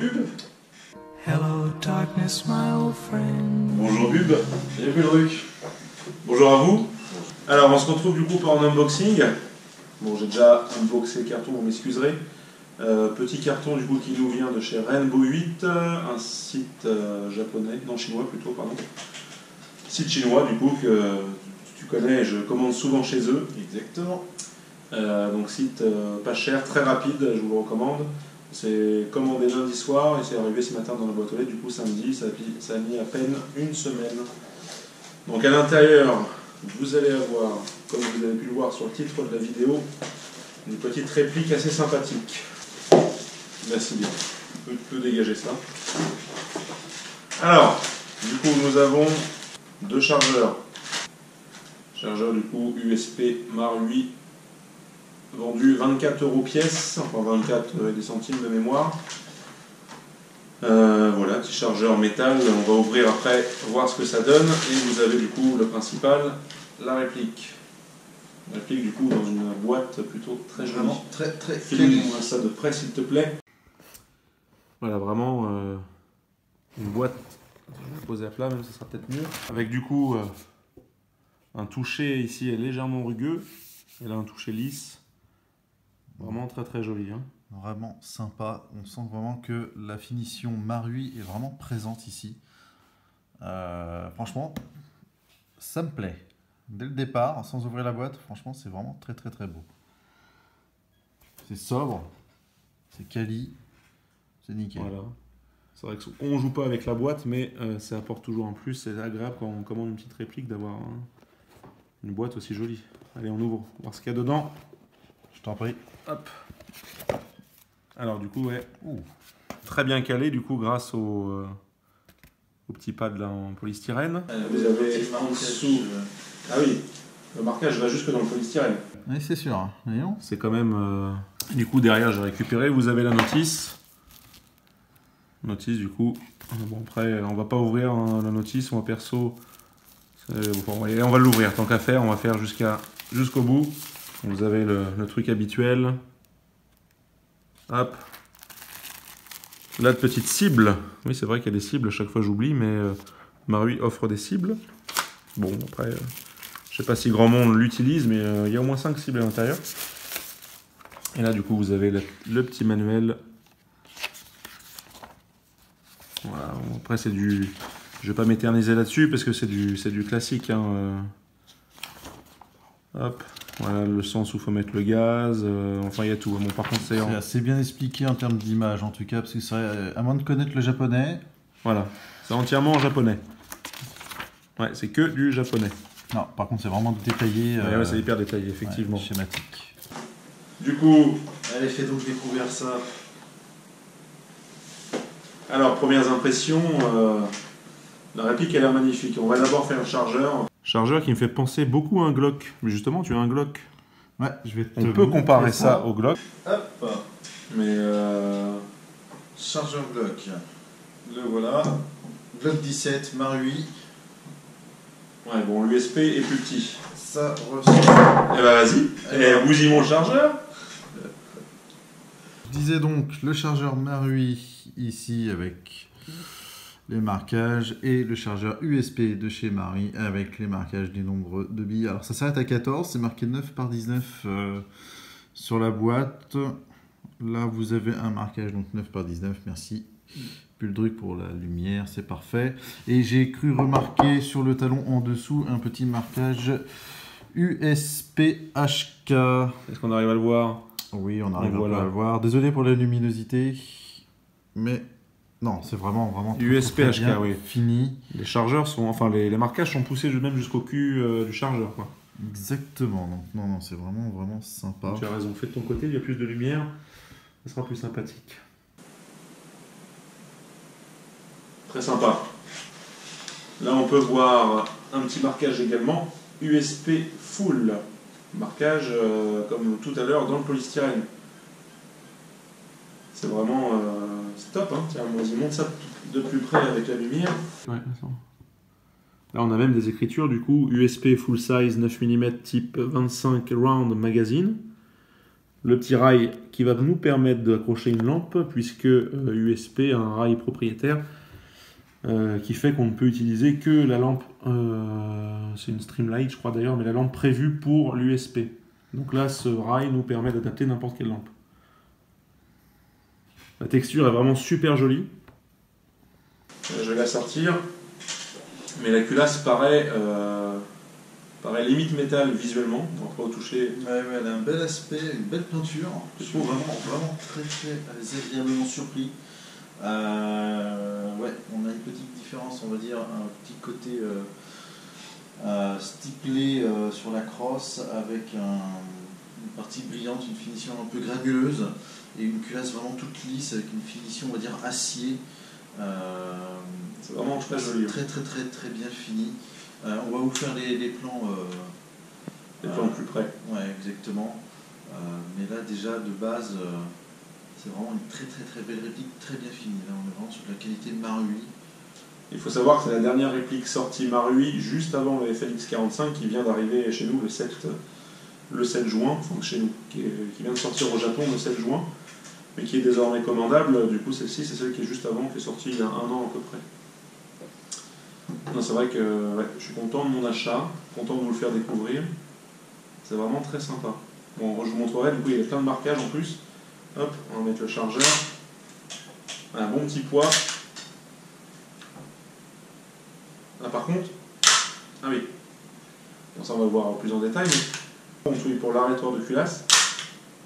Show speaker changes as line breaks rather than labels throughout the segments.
Bub.
Hello darkness, my old friend.
Bonjour Bub. Et Buldruc. Bonjour à vous. Alors on se retrouve du coup pour un unboxing. Bon, j'ai déjà unboxé le carton, vous m'excuserez. Petit carton du coup qui nous vient de chez Rainbow 8, un site japonais, non chinois plutôt, pardon. Site chinois du coup que tu connais, je commande souvent chez eux.
Exactement.
Donc site pas cher, très rapide, je vous le recommande. C'est commandé lundi soir et c'est arrivé ce matin dans la boîte aux lettres, du coup samedi, ça a mis à peine une semaine. Donc à l'intérieur, vous allez avoir, comme vous avez pu le voir sur le titre de la vidéo, une petite réplique assez sympathique. Merci bien. On peut dégager ça. Alors, du coup, nous avons deux chargeurs. Chargeur du coup USP Marui, vendu 24 € pièce, enfin 24 et des centimes de mémoire. Voilà, petit chargeur métal. On va ouvrir après, voir ce que ça donne. Et vous avez du coup le principal, la réplique. La réplique du coup dans une boîte plutôt très jolie.
Vraiment très
Filme-moi ça de près s'il te plaît. Voilà, vraiment une boîte. Je vais la poser à plat, même ça sera peut-être mieux. Avec du coup un toucher ici est légèrement rugueux. Et là un toucher lisse. Vraiment très joli. Hein.
Vraiment sympa. On sent vraiment que la finition Marui est vraiment présente ici. Franchement, ça me plaît. Dès le départ, sans ouvrir la boîte, franchement, c'est vraiment très beau. C'est sobre, c'est quali, c'est nickel.
Voilà. C'est vrai qu'on joue pas avec la boîte, mais ça apporte toujours un plus. C'est agréable quand on commande une petite réplique d'avoir une boîte aussi jolie. Allez, on ouvre, voir ce qu'il y a dedans.
Je t'en prie.
Hop. Alors du coup, ouais, très bien calé du coup grâce au petit pad là en polystyrène. Vous avez en dessous. Ah oui, le marquage va jusque dans le polystyrène.
Oui, c'est sûr. Hein.
C'est quand même. Du coup, derrière, j'ai récupéré. Vous avez la notice. Notice du coup. Bon, après, on va pas ouvrir la notice. Moi, perso, bon, on va l'ouvrir tant qu'à faire. On va faire jusqu'au bout. Vous avez le truc habituel. Hop. Là, de petites cibles. Oui, c'est vrai qu'il y a des cibles. À chaque fois, j'oublie, mais Marui offre des cibles. Bon, après, je sais pas si grand monde l'utilise, mais il y a au moins 5 cibles à l'intérieur. Et là, du coup, vous avez le petit manuel. Voilà. Après, c'est du... Je vais pas m'éterniser là-dessus, parce que c'est du classique. Hein. Hop. Voilà, le sens où il faut mettre le gaz, enfin il y a tout. Bon, par contre, c'est
assez bien expliqué en termes d'image en tout cas, parce que c'est à moins de connaître le japonais.
Voilà, c'est entièrement en japonais. Ouais, c'est que du japonais.
Non, par contre, c'est vraiment détaillé.
Ouais, c'est hyper détaillé, effectivement.
Ouais, schématique.
Du coup, allez, fais donc découvrir ça. Alors, premières impressions, la réplique elle a l'air magnifique. On va d'abord faire le chargeur. Chargeur qui me fait penser beaucoup à un Glock. Mais justement, tu as un Glock.
Ouais, je vais te
On peut comparer ça au Glock.
Hop.
Mais
Chargeur Glock. Le voilà. Glock 17 Marui.
Ouais, bon, l'USP est plus petit.
Ça ressemble.
Eh ben vas-y. Et bousille mon chargeur.
Je disais donc le chargeur Marui ici avec les marquages et le chargeur USP de chez Marui avec les marquages du nombre de billes. Alors ça s'arrête à 14, c'est marqué 9 par 19 sur la boîte. Là vous avez un marquage donc 9 par 19, merci. Buldruc pour la lumière, c'est parfait. Et j'ai cru remarquer sur le talon en dessous un petit marquage USPHK.
Est-ce qu'on arrive à le voir?
Oui, on arrive à le voir. Désolé pour la luminosité, mais non, c'est vraiment
USPHK, oui.
Fini.
Les chargeurs sont, enfin les marquages sont poussés même jusqu'au cul du chargeur, quoi.
Exactement. Donc, non, c'est vraiment sympa.
Donc, tu as raison. Fais de ton côté, il y a plus de lumière, ça sera plus sympathique. Très sympa. Là, on peut voir un petit marquage également, USP Full. Marquage comme tout à l'heure dans le polystyrène. C'est vraiment c'est top. Hein. Tiens, moi, je montre ça de plus près avec la lumière. Ouais, là, on a même des écritures du coup USP Full Size 9 mm type 25 Round Magazine. le petit rail qui va nous permettre d'accrocher une lampe, puisque USP a un rail propriétaire qui fait qu'on ne peut utiliser que la lampe, c'est une Streamlight je crois d'ailleurs, mais la lampe prévue pour l'USP. Donc là, ce rail nous permet d'adapter n'importe quelle lampe. La texture est vraiment super jolie. Je vais la sortir, mais la culasse paraît limite métal visuellement, donc pas au toucher.
Ouais, elle a un bel aspect, une belle peinture. Je trouve vraiment très agréablement surpris. Ouais, on a une petite différence, on va dire, un petit côté stipulé sur la crosse avec une partie brillante, une finition un peu granuleuse et une culasse vraiment toute lisse avec une finition, on va dire, acier.
C'est vraiment très joli.
Très bien fini. On va vous faire les plans.
Les plans plus près.
Ouais, exactement. Mais là, déjà, de base, c'est vraiment une très belle réplique, très bien finie. Là, on est vraiment sur la qualité de Marui.
Il faut savoir que c'est la dernière réplique sortie Marui juste avant le FLX 45 qui vient d'arriver chez nous le 7 juin, enfin chez nous, qui vient de sortir au Japon le 7 juin, mais qui est désormais commandable. Du coup, celle-ci, c'est celle qui est juste avant, qui est sortie il y a 1 an à peu près. Non, c'est vrai que ouais, je suis content de mon achat, content de vous le faire découvrir. C'est vraiment très sympa. Bon, je vous montrerai, du coup, il y a plein de marquages en plus. Hop, on va mettre le chargeur. Un bon petit poids. Ah, par contre, ah oui, bon, ça on va le voir plus en détail, mais pour l'arrêtoire de culasse,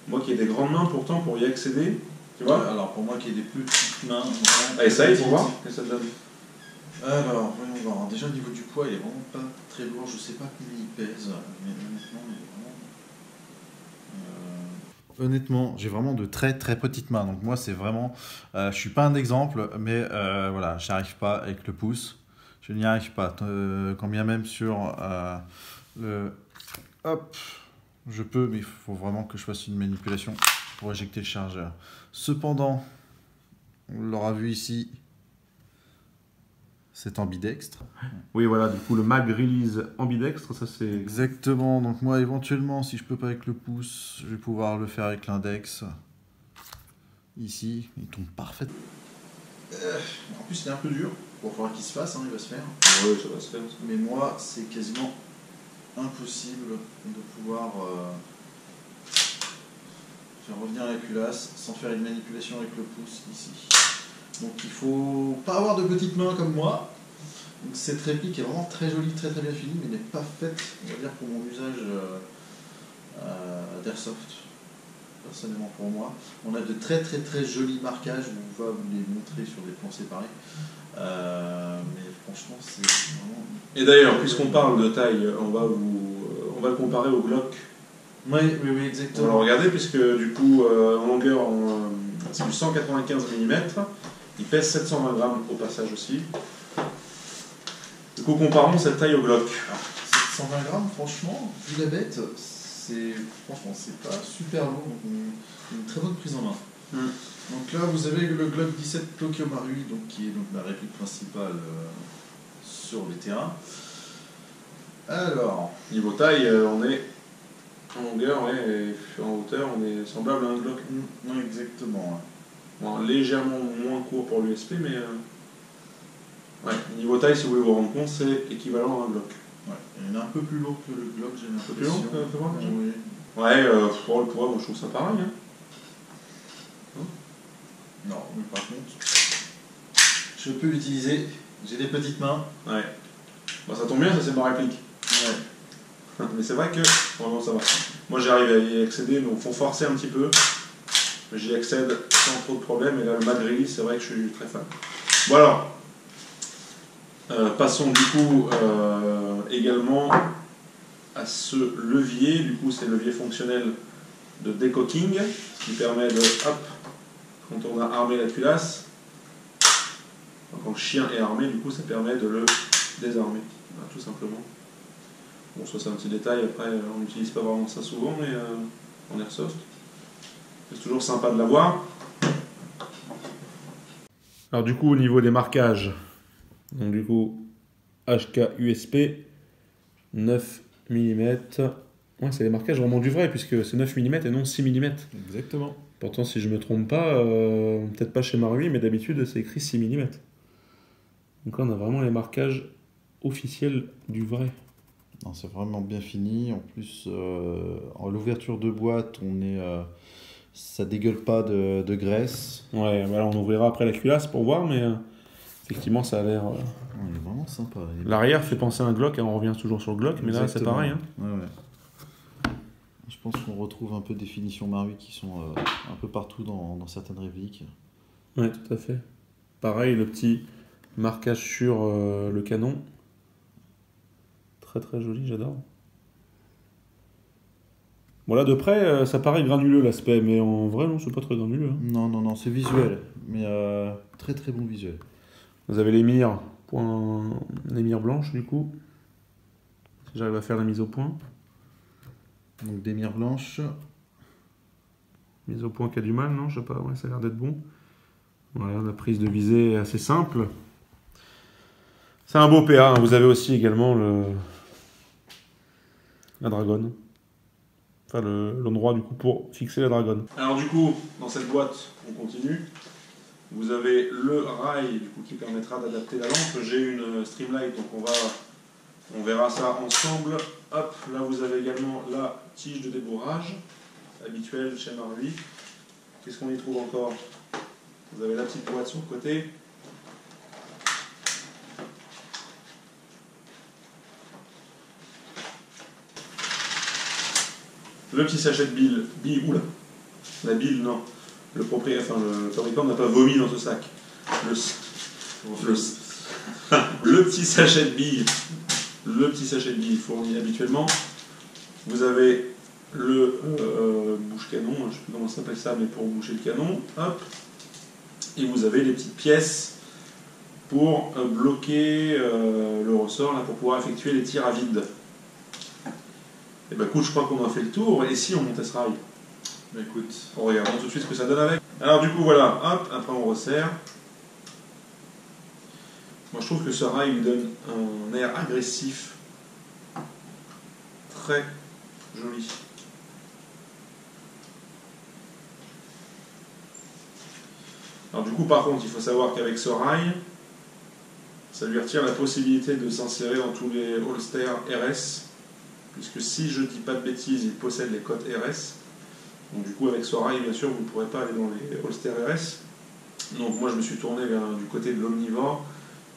moi qui ai des grandes mains pourtant pour y accéder, tu vois.
Alors pour moi qui ai des petites mains.
Essaye pour voir ce que ça te donne.
Alors, voyons voir. Déjà au niveau du poids, il est vraiment pas très lourd. Je sais pas combien il pèse, mais honnêtement, il est vraiment. Honnêtement, j'ai vraiment de très petites mains. Donc moi, c'est vraiment. Je suis pas un exemple, mais voilà, j'arrive pas avec le pouce. Je n'y arrive pas. Quand bien même sur le. Hop, je peux, mais il faut vraiment que je fasse une manipulation pour éjecter le chargeur. Cependant, on l'aura vu ici. C'est ambidextre.
Oui, voilà, du coup, le mag release ambidextre, ça c'est.
Exactement, donc moi éventuellement, si je peux pas avec le pouce, je vais pouvoir le faire avec l'index. Ici, il tombe parfait. En plus, il est un peu dur. Bon, il faudra qu'il se fasse, hein, il va se faire.
Oui, ça va se faire.
Mais moi, c'est quasiment impossible de pouvoir faire revenir la culasse sans faire une manipulation avec le pouce ici. Donc il faut pas avoir de petites mains comme moi. Donc cette réplique est vraiment très jolie, très bien finie, mais n'est pas faite, on va dire, pour mon usage d'airsoft. Personnellement pour moi. On a de très jolis marquages, on va vous les montrer sur des plans séparés. Mais franchement c'est vraiment...
Et d'ailleurs, puisqu'on parle de taille, on va le comparer au Glock.
Oui, exactement.
On va le regarder, puisque du coup, en longueur, c'est du 195 mm. Il pèse 720 grammes au passage aussi. Du coup, comparons cette taille au Glock.
720 grammes, franchement, vu la bête, franchement, c'est pas super lourd, donc une très bonne prise en main. Donc là, vous avez le Glock 17 Tokyo Marui, donc, qui est donc la réplique principale sur les terrains. Alors,
niveau taille, on est en longueur, ouais, et en hauteur, on est semblable à un Glock.
Non, exactement.
Bon, légèrement moins court pour l'USP, mais ouais, niveau taille, si vous voulez vous rendre compte, c'est équivalent à un Glock.
Ouais, il est un peu plus lourd que le Glock, j'ai l'impression.
Un peu plus long, fais voir.
Oui.
Ouais, pour le poids, moi je trouve ça pareil. Hein.
Non, mais par contre, je peux l'utiliser. J'ai des petites mains.
Ouais. Bah, ça tombe bien, ça c'est ma réplique.
Ouais.
Mais c'est vrai que, vraiment ça va. Moi j'arrive à y accéder, donc faut forcer un petit peu. Mais j'y accède sans trop de problèmes. Et là, le mag release, c'est vrai que je suis très fan. Bon alors, passons du coup également à ce levier. Du coup, c'est le levier fonctionnel de decocking, ce qui permet de, hop, quand on a armé la culasse, quand le chien est armé, du coup, ça permet de le désarmer, voilà, tout simplement. Bon, ça c'est un petit détail, après, on n'utilise pas vraiment ça souvent, mais en airsoft, c'est toujours sympa de l'avoir. Alors du coup, au niveau des marquages, donc du coup, HK USP, 9 mm, Ouais, c'est les marquages vraiment du vrai, puisque c'est 9 mm et non 6 mm.
Exactement.
Pourtant, si je me trompe pas, peut-être pas chez Marui, mais d'habitude, c'est écrit 6 mm. Donc là, on a vraiment les marquages officiels du vrai.
Non, c'est vraiment bien fini. En plus, en l'ouverture de boîte, ça dégueule pas de graisse.
Ouais, bah là, on ouvrira après la culasse pour voir, mais effectivement, ça a l'air...
Il est vraiment sympa.
L'arrière fait penser à un Glock, hein, on revient toujours sur le Glock, mais là, c'est
Exactement.
pareil. Hein.
Ouais. Je pense qu'on retrouve un peu des finitions Marui qui sont un peu partout dans certaines répliques.
Ouais, tout à fait. Pareil, le petit marquage sur le canon. Très très joli, j'adore. Bon là de près, ça paraît granuleux l'aspect, mais en vrai non, c'est pas très granuleux. Hein.
Non, c'est visuel, mais très très bon visuel.
Vous avez les mires blanches du coup. Si j'arrive à faire la mise au point.
Donc des mires blanches.
Mise au point qui a du mal, non? Je sais pas, ouais, ça a l'air d'être bon. Voilà, la prise de visée est assez simple. C'est un beau PA, hein. Vous avez aussi également la dragonne. Enfin, l'endroit du coup pour fixer la dragonne. Alors du coup, dans cette boîte, on continue. Vous avez le rail du coup, qui permettra d'adapter la lampe. J'ai une Streamlight, donc on verra ça ensemble. Hop, là vous avez également la tige de débourrage, habituelle chez Marui. Qu'est-ce qu'on y trouve encore? Vous avez la petite boîte sur le côté. Le petit sachet de bille, oula, la bille, non. Le fabricant n'a pas vomi dans ce sac. Le petit sachet de billes fourni habituellement. Vous avez le bouche-canon, je ne sais plus comment ça s'appelle ça, mais pour boucher le canon. Hop. Et vous avez les petites pièces pour bloquer le ressort, là, pour pouvoir effectuer les tirs à vide. Et bah écoute, je crois qu'on a fait le tour, et si on montait ce rail? Bah écoute, on regarde tout de suite ce que ça donne avec. Alors du coup voilà, hop, après on resserre. Moi je trouve que ce rail lui donne un air agressif, très joli. Alors du coup par contre, il faut savoir qu'avec ce rail, ça lui retire la possibilité de s'insérer dans tous les holsters RS, puisque si je dis pas de bêtises, il possède les cotes RS. Donc du coup avec ce rail, bien sûr, vous ne pourrez pas aller dans les holsters RS. Donc moi je me suis tourné du côté de l'Omnivore.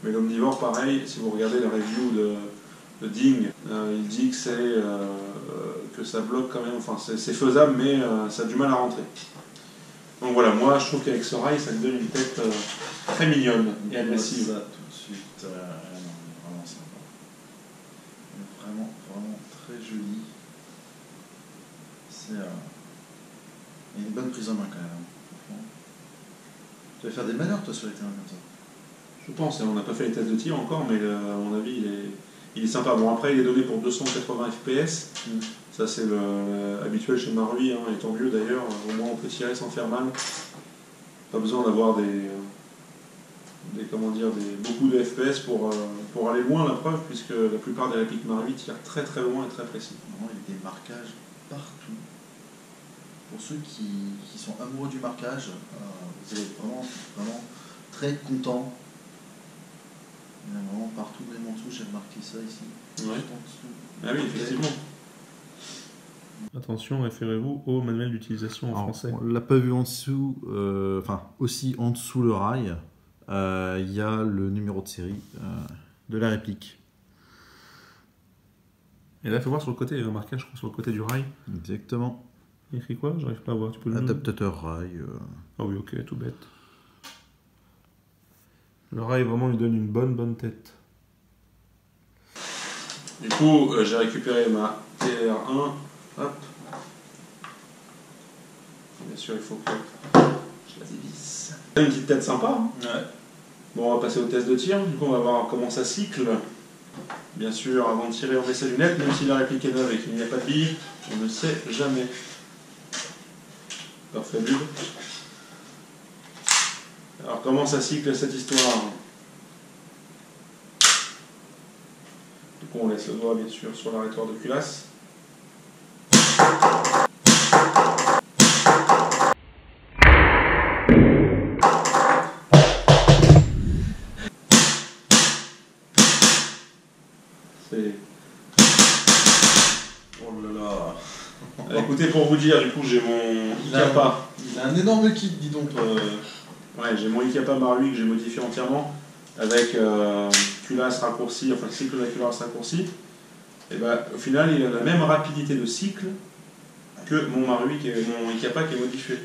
Mais l'Omnivore, pareil, si vous regardez la review de Ding, il dit que ça bloque quand même, enfin c'est faisable, mais ça a du mal à rentrer. Donc voilà, moi je trouve qu'avec ce rail, ça lui donne une tête très mignonne et agressive.
Ça tout de suite, non, vraiment sympa. Vraiment très joli. C'est une bonne prise en main quand même. Tu vas faire des manœuvres toi sur les terrains comme ça?
Je pense, on n'a pas fait les tests de tir encore, mais à mon avis il est sympa. Bon après il est donné pour 280 FPS. Ça c'est habituel chez Marui, hein, et tant mieux d'ailleurs, au moins on peut tirer sans faire mal. Pas besoin d'avoir beaucoup de FPS pour aller loin, la preuve, puisque la plupart des répliques Marui tirent très très loin et très précis.
Il y a des marquages partout. Pour ceux qui sont amoureux du marquage, vous allez vraiment très content. Il y en a vraiment partout, même en dessous, j'ai remarqué ça ici.
Ouais. Ah oui, effectivement. Attention, référez-vous au manuel d'utilisation en français.
On ne l'a pas vu en dessous, aussi en dessous le rail, il y a le numéro de série de la réplique.
Et là, il faut voir sur le côté, il y a un marquage, je crois, sur le côté du rail.
Exactement.
Il écrit quoi? J'arrive pas à voir. Tu peux
Adaptateur rail.
Ah oui, ok, tout bête. Le rail vraiment lui donne une bonne tête. Du coup, j'ai récupéré ma TR1. Hop. Bien sûr, il faut que je la dévisse. Une petite tête sympa. Hein. Ouais. Bon, on va passer au test de tir. Du coup, on va voir comment ça cycle. Bien sûr, avant de tirer, on met ses lunettes. Même si la réplique est neuve et qu'il n'y a pas de bille, on ne sait jamais. Parfait, Bube. Alors, comment ça cycle cette histoire? Du coup, on laisse le doigt, bien sûr, sur l'arrêtoire de culasse. pour vous dire, du coup, j'ai mon Ikapa.
Il a un énorme kit, dis donc.
Ouais, j'ai mon Ikapa Marui que j'ai modifié entièrement avec culasse raccourci, enfin cycle de la culasse raccourci. Et bah, au final, il a la même rapidité de cycle que mon Marui, mon Ikapa qui est modifié.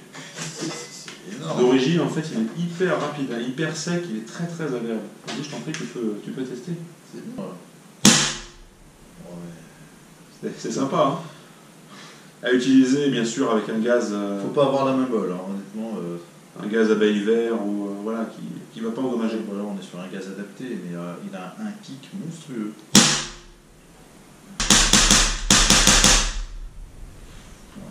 D'origine, en fait, il est hyper rapide, hein, hyper sec, il est très très agréable. Vas-y, je t'en prie, tu peux tester.
C'est bien. Ouais.
C'est sympa, hein. À utiliser, bien sûr, avec un gaz.
Faut pas avoir la même bol, hein, honnêtement.
Un gaz à bail vert ou voilà, qui va pas endommager.
Voilà, on est sur un gaz adapté, mais il a un kick monstrueux.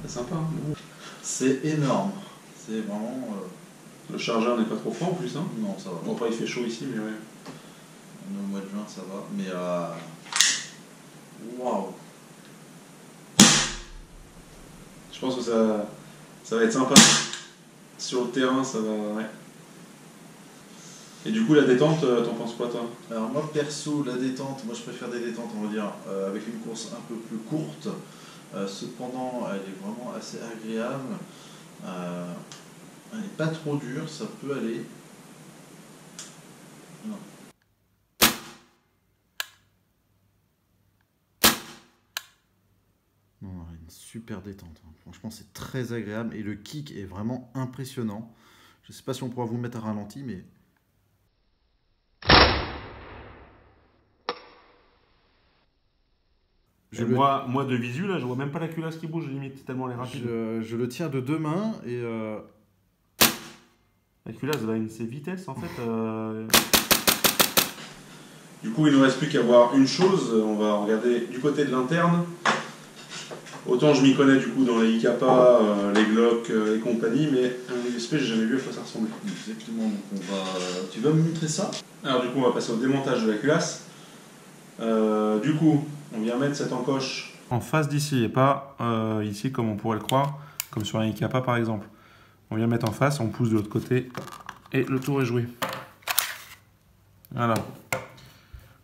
C'est sympa. Hein.
C'est énorme. C'est vraiment.
Le chargeur n'est pas trop froid en plus, hein.
Non, ça va.
Bon, après, il fait chaud ici, mais ouais.
On est au mois de juin, ça va. Mais. Waouh!
Je pense que ça va être sympa. Sur le terrain, ça va. Ouais. Et du coup, la détente, t'en penses quoi, toi?
Alors, moi, perso, la détente, moi je préfère des détentes, on va dire, avec une course un peu plus courte. Cependant, elle est vraiment assez agréable. Elle n'est pas trop dure, ça peut aller. Non. Non, une super détente. Hein. Franchement, c'est très agréable et le kick est vraiment impressionnant. Je ne sais pas si on pourra vous le mettre à ralenti, mais.
Moi, de visu, là, je vois même pas la culasse qui bouge, limite, tellement elle est rapide.
Je le tiens de deux mains et.
La culasse va à une vitesse, en fait. Du coup, il ne nous reste plus qu'à voir une chose. On va regarder du côté de l'interne. Autant je m'y connais du coup dans les Ikapa, les Glock et compagnie, mais un USP, j'ai jamais vu à quoi ça ressemblait.
Exactement, donc tu vas me montrer ça?
Alors du coup, on va passer au démontage de la culasse. Du coup, on vient mettre cette encoche en face d'ici et pas ici comme on pourrait le croire, comme sur un Ikapa par exemple. On vient mettre en face, on pousse de l'autre côté et le tour est joué. Voilà.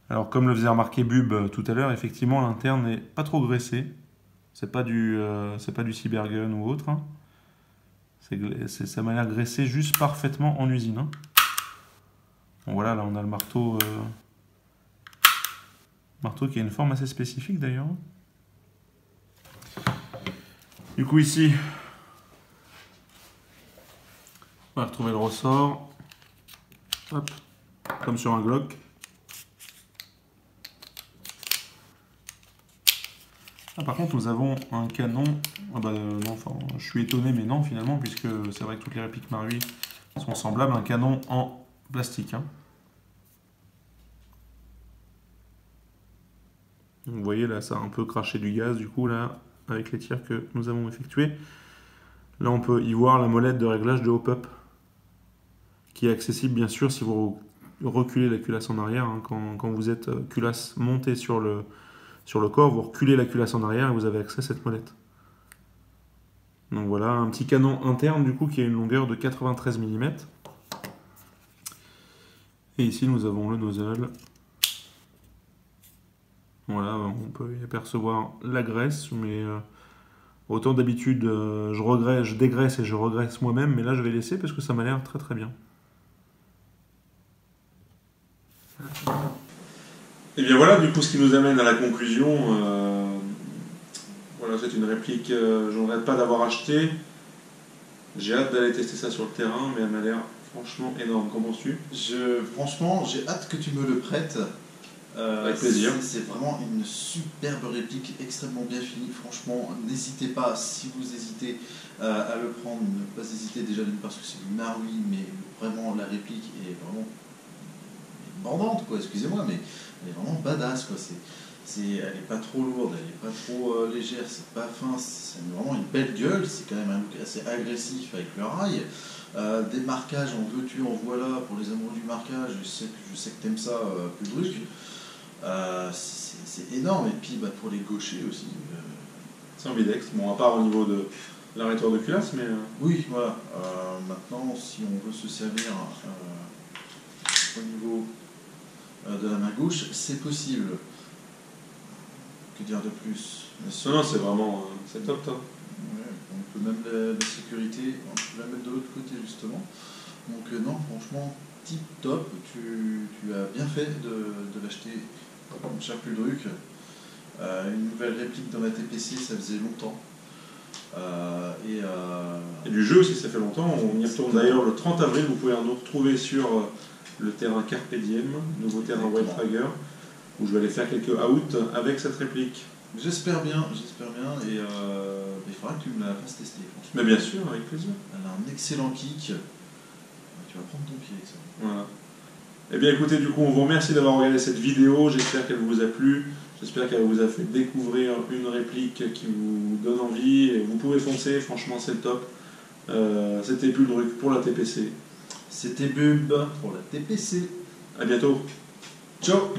Alors comme le faisait remarquer Bub tout à l'heure, effectivement l'interne n'est pas trop graissé. C'est pas du Cybergun ou autre. Hein. Ça m'a l'air graissé juste parfaitement en usine. Hein. Bon voilà, là on a le marteau. Marteau qui a une forme assez spécifique d'ailleurs. Du coup ici, on va retrouver le ressort. Hop, comme sur un Glock. Ah, par contre, nous avons un canon. Ah bah non, enfin, je suis étonné, mais non finalement, puisque c'est vrai que toutes les répliques Marui sont semblables. Un canon en plastique. Hein. Vous voyez là, ça a un peu craché du gaz du coup là, avec les tirs que nous avons effectués. Là, on peut y voir la molette de réglage de hop-up, qui est accessible bien sûr si vous reculez la culasse en arrière. Hein, quand vous êtes culasse montée sur le corps, vous reculez la culasse en arrière et vous avez accès à cette molette. Donc voilà, un petit canon interne du coup qui a une longueur de 93 mm. Et ici nous avons le nozzle. Voilà, on peut y apercevoir la graisse, mais autant d'habitude je dégraisse et je regraisse moi-même, mais là je vais laisser parce que ça m'a l'air très très bien. Et bien voilà, du coup, ce qui nous amène à la conclusion. Voilà, c'est une réplique, je ne regrette pas d'avoir acheté. J'ai hâte d'aller tester ça sur le terrain, mais elle m'a l'air franchement énorme. Qu'en penses-tu?
Franchement, j'ai hâte que tu me le prêtes.
Avec plaisir.
C'est vraiment une superbe réplique, extrêmement bien finie. Franchement, n'hésitez pas, si vous hésitez à le prendre, ne pas hésiter déjà d'une parce que c'est du Marui, mais vraiment la réplique est vraiment bordante, quoi. Excusez-moi, mais elle est vraiment badass, quoi. Elle n'est pas trop lourde, elle n'est pas trop légère, c'est pas fin, c'est vraiment une belle gueule. C'est quand même un look assez agressif avec le rail. Des marquages en veux-tu, en voilà, pour les amoureux du marquage. Je sais que t'aimes ça, Pudruc. C'est énorme, et puis pour les gauchers aussi.
C'est ambidextre, bon, à part au niveau de l'arrêteur de culasse, mais.
Oui, voilà. Maintenant, si on veut se servir au niveau de la main gauche, c'est possible. Que dire de plus?
Non, c'est vraiment. C'est top, top.
Ouais, même la sécurité, on peut la mettre de l'autre côté justement. Donc non, franchement, tip top, tu as bien fait de l'acheter, mon cher Puldruc. Une nouvelle réplique dans la TPC, ça faisait longtemps.
Et du jeu aussi, ça fait longtemps. On y retourne d'ailleurs le 30 avril. Vous pouvez nous retrouver sur le terrain Carpe Diem, nouveau terrain Wildfragger, où je vais aller faire quelques outs avec cette réplique.
J'espère bien, et il faudra que tu me la fasses tester.
Mais bien sûr, avec plaisir.
Elle a un excellent kick. Tu vas prendre ton pied avec ça.
Voilà. Eh bien écoutez, du coup, on vous remercie d'avoir regardé cette vidéo. J'espère qu'elle vous a plu. J'espère qu'elle vous a fait découvrir une réplique qui vous donne envie. Et vous pouvez foncer, franchement, c'est le top. C'était Puldruc pour la TPC.
C'était Bub pour la TPC.
À bientôt.
Ciao.